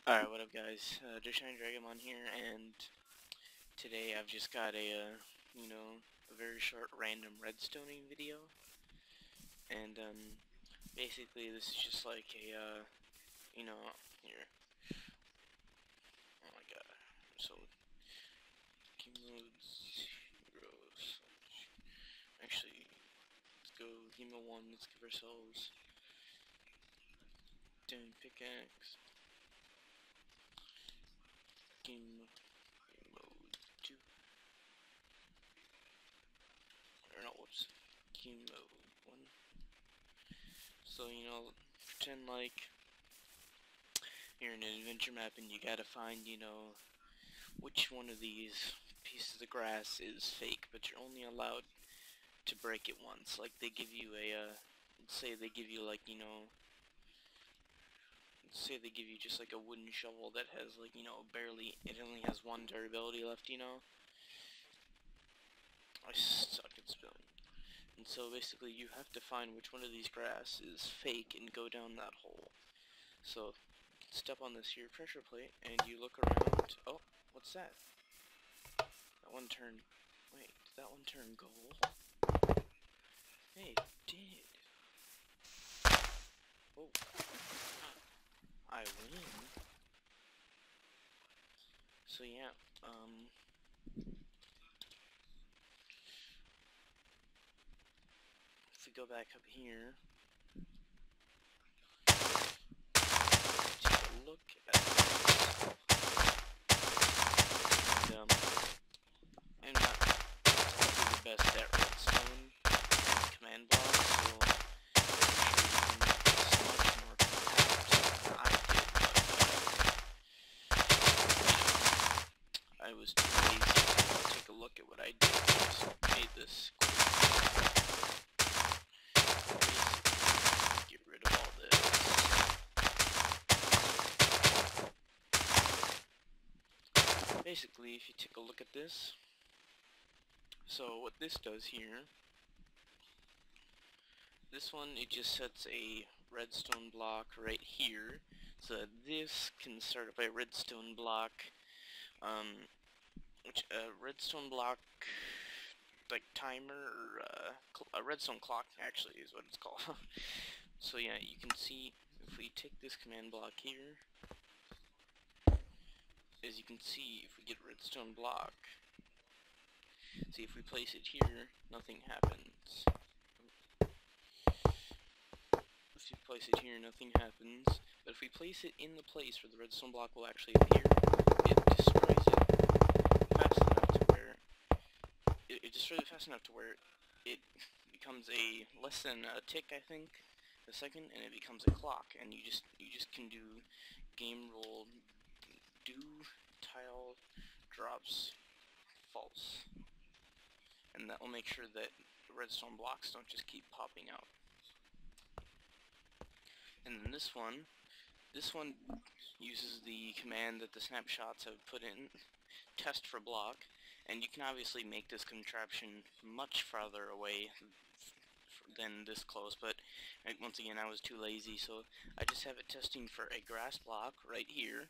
Alright, what up guys? Enderdragon on here, and today I've just got a very short random redstoning video, and basically this is just like here, oh my god, so, game modes, heroes, actually, let's go game mode 1, let's give ourselves pickaxe, game mode 2, or no, whoops, game mode 1. So, pretend like you're in an adventure map and you gotta find, which one of these pieces of grass is fake, but you're only allowed to break it once. Like, they give you say they give you, like, say they give you just, like, a wooden shovel that has, like, barely, it only has one durability left, I suck at spelling. And so, basically, you have to find which one of these grass is fake and go down that hole. So, step on this here pressure plate, and you look around. Oh, what's that? That one turned. Wait, did that one turn gold? Hey, it did. Oh, I win. So yeah, if we go back up here, take a look at this. And, I'm not exactly the best at redstone and command blocks, so I'm sure you can make this much more compact than I did, but I was too lazy to take a look at what I did. I just made this get rid of all this. Basically, if you take a look at this, so what this does here, this one, it just sets a redstone block right here, so that this can start up a redstone block, which a redstone block, like timer, or a redstone clock actually is what it's called. So yeah, you can see, if we take this command block here, as you can see, if we get redstone block, see if we place it here, nothing happens. If you place it here, nothing happens. But if we place it in the place where the redstone block will actually appear, it destroys it fast enough to where it destroys it fast enough to where it becomes a less than a tick, I think, a second, and it becomes a clock, and you just can do game roll do tile drops false, and that will make sure that the redstone blocks don't just keep popping out. And then this one uses the command that the snapshots have put in, test for block, and you can obviously make this contraption much farther away than this close, but once again I was too lazy, so I just have it testing for a grass block right here,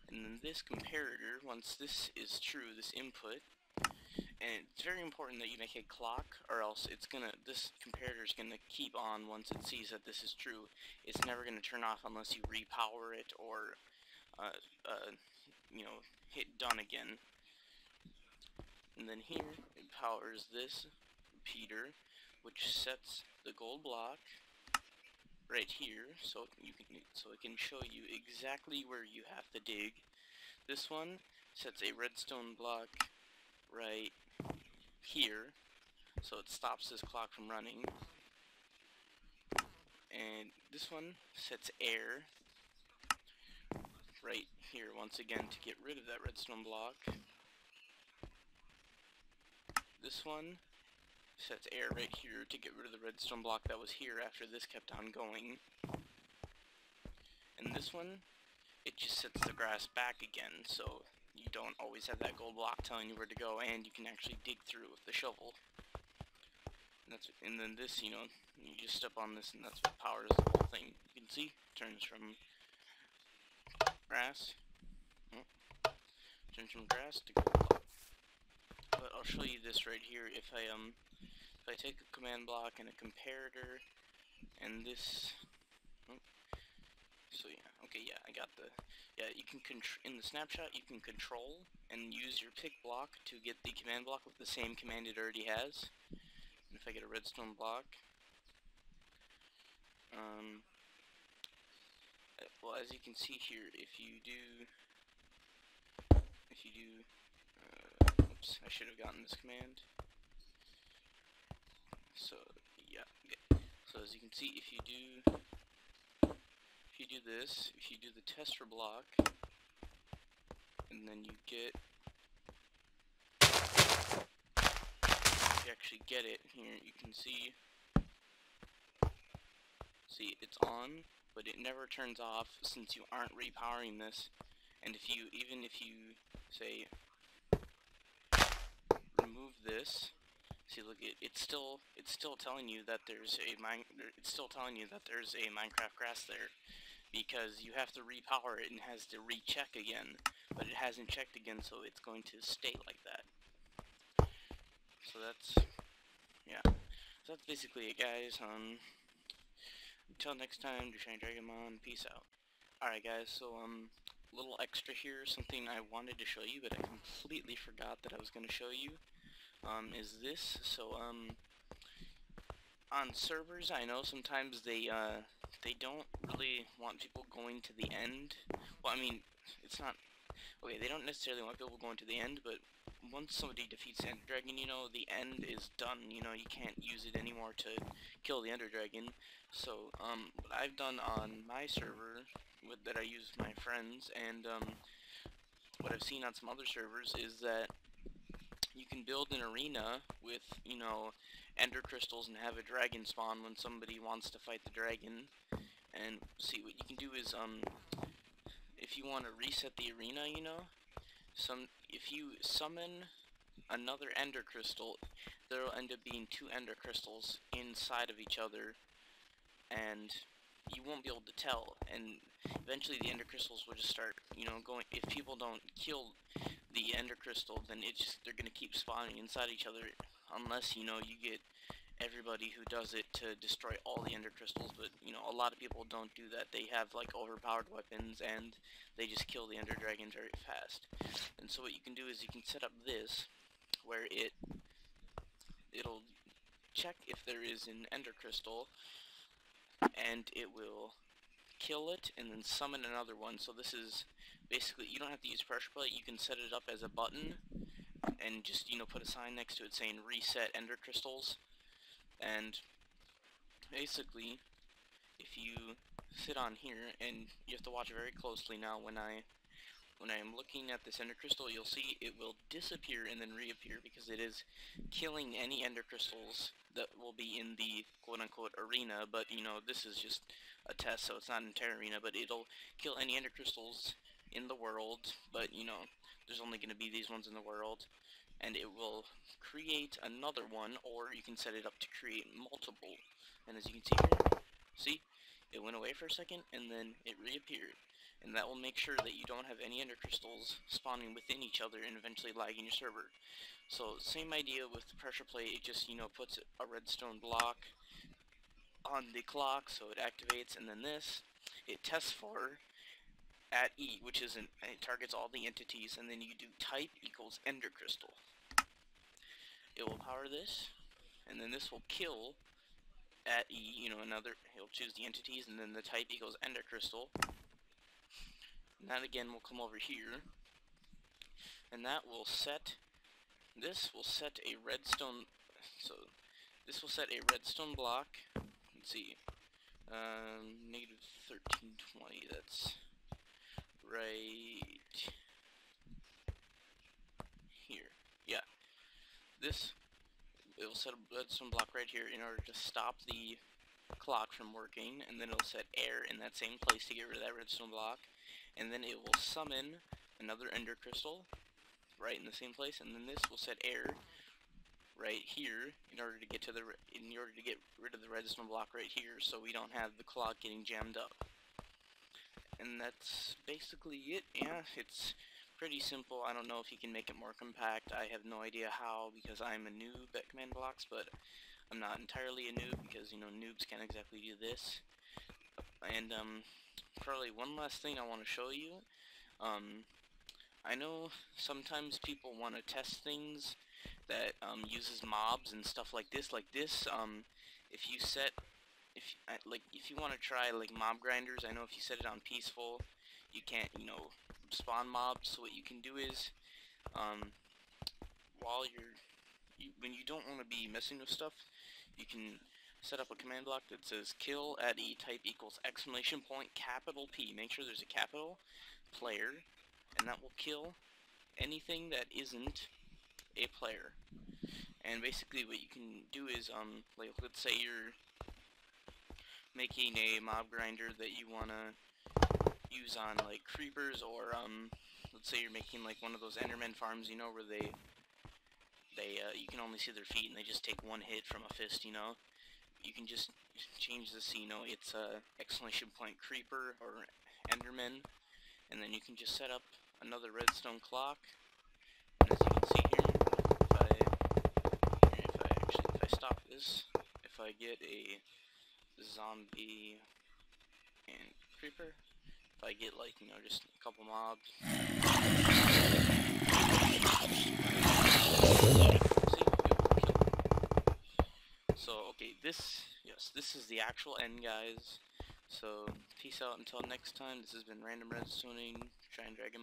and then this comparator, once this is true, this input, and it's very important that you make a clock, or else this comparator is gonna keep on once it sees that this is true. It's never gonna turn off unless you repower it or, hit done again. And then here, it powers this repeater, which sets the gold block right here, so it can show you exactly where you have to dig. This one sets a redstone block right here, so it stops this clock from running. And this one sets air right here once again to get rid of that redstone block. This one sets air right here to get rid of the redstone block that was here after this kept on going. And this one, it just sets the grass back again, so you don't always have that gold block telling you where to go, and you can actually dig through with the shovel. And then this, you just step on this, and that's what powers the whole thing. You can see, turns from, or grass. Oh, turn some grass to gold. But I'll show you this right here. If I take a command block and a comparator, and this. Oh, so yeah, okay, yeah, I got the. Yeah, you can in the snapshot you can control and use your pick block to get the command block with the same command it already has. And if I get a redstone block, well, as you can see here, if you do, oops, I should have gotten this command. So yeah, okay. So as you can see, if you do this, if you do the test for block, and then you get, if you actually get it here, you can see it's on, but it never turns off since you aren't repowering this. And if you, even if you say remove this, see, look, it's still telling you that there's a Minecraft grass there, because you have to repower it and has to recheck again, but it hasn't checked again, so it's going to stay like that. So that's, yeah, so that's basically it, guys. Until next time, do Shiny Dragonmon, peace out. Alright, guys, so little extra here, something I wanted to show you but I completely forgot that I was going to show you, is this. So on servers, I know sometimes they don't really want people going to the end. Well, I mean, it's not, okay, they don't necessarily want people going to the end, but once somebody defeats Enderdragon, you know, the end is done. You know, you can't use it anymore to kill the Enderdragon. So what I've done on my server that I use with my friends, and what I've seen on some other servers, is that you can build an arena with, you know, ender crystals and have a dragon spawn when somebody wants to fight the dragon. And see, what you can do is, if you want to reset the arena, you know, if you summon another ender crystal, there will end up being 2 ender crystals inside of each other, and you won't be able to tell, and eventually the ender crystals will just start, you know, going. If people don't kill the ender crystal, then they're gonna keep spawning inside each other, unless, you know, you get everybody who does it to destroy all the ender crystals. But, you know, a lot of people don't do that. They have, like, overpowered weapons, and they just kill the ender dragons very fast. And so what you can do is you can set up this, where it'll check if there is an ender crystal, and it will kill it and then summon another one. So this is basically, you don't have to use pressure plate. You can set it up as a button and just, you know, put a sign next to it saying reset ender crystals. And basically, if you sit on here, and you have to watch very closely now, when I am looking at this ender crystal, you'll see it will disappear and then reappear, because it is killing any ender crystals that will be in the quote-unquote arena. But, you know, this is just a test, so it's not an entire arena, but it'll kill any ender crystals in the world. But, you know, there's only going to be these ones in the world, and it will create another one, or you can set it up to create multiple. And as you can see here, see, it went away for a second, and then it reappeared. And that will make sure that you don't have any ender crystals spawning within each other and eventually lagging your server. So, same idea with the pressure plate. It just, you know, puts a redstone block on the clock so it activates, and then this, it tests for at E, which is it targets all the entities, and then you do type equals ender crystal. It will power this, and then this will kill at E, you know, he'll choose the entities, and then the type equals ender crystal. And that again will come over here, and that will set, this will set a redstone, so this will set a redstone block. Let's see, negative 1320, that's right here. Yeah, this, it will set a redstone block right here in order to stop the clock from working, and then it'll set air in that same place to get rid of that redstone block, and then it will summon another ender crystal right in the same place, and then this will set air right here in order to get rid of the redstone block right here, so we don't have the clock getting jammed up. and that's basically it. Yeah, it's pretty simple. I don't know if you can make it more compact. I have no idea how, because I'm a noob at command blocks, but I'm not entirely a noob, because, you know, noobs can't exactly do this. And, probably one last thing I want to show you. I know sometimes people want to test things that, uses mobs and stuff like this. If you set, if you want to try, like, mob grinders, I know if you set it on peaceful, you can't, you know, spawn mobs. So what you can do is, while when you don't want to be messing with stuff, you can set up a command block that says kill at E-type equals exclamation point capital P. Make sure there's a capital player, and that will kill anything that isn't a player. And basically what you can do is, like, let's say you're making a mob grinder that you wanna use on, like, creepers, or, let's say you're making, like, one of those Enderman farms, you know, where you can only see their feet and they just take one hit from a fist, you know. You can just change this, you know, it's exclamation point creeper or Enderman, and then you can just set up another redstone clock. And as you can see here, if I stop this, if I get a zombie and creeper, if I get, like, you know, just a couple mobs, see, so, okay, this is the actual end, guys. So, peace out until next time. This has been Random Redstoning, Giant Dragon.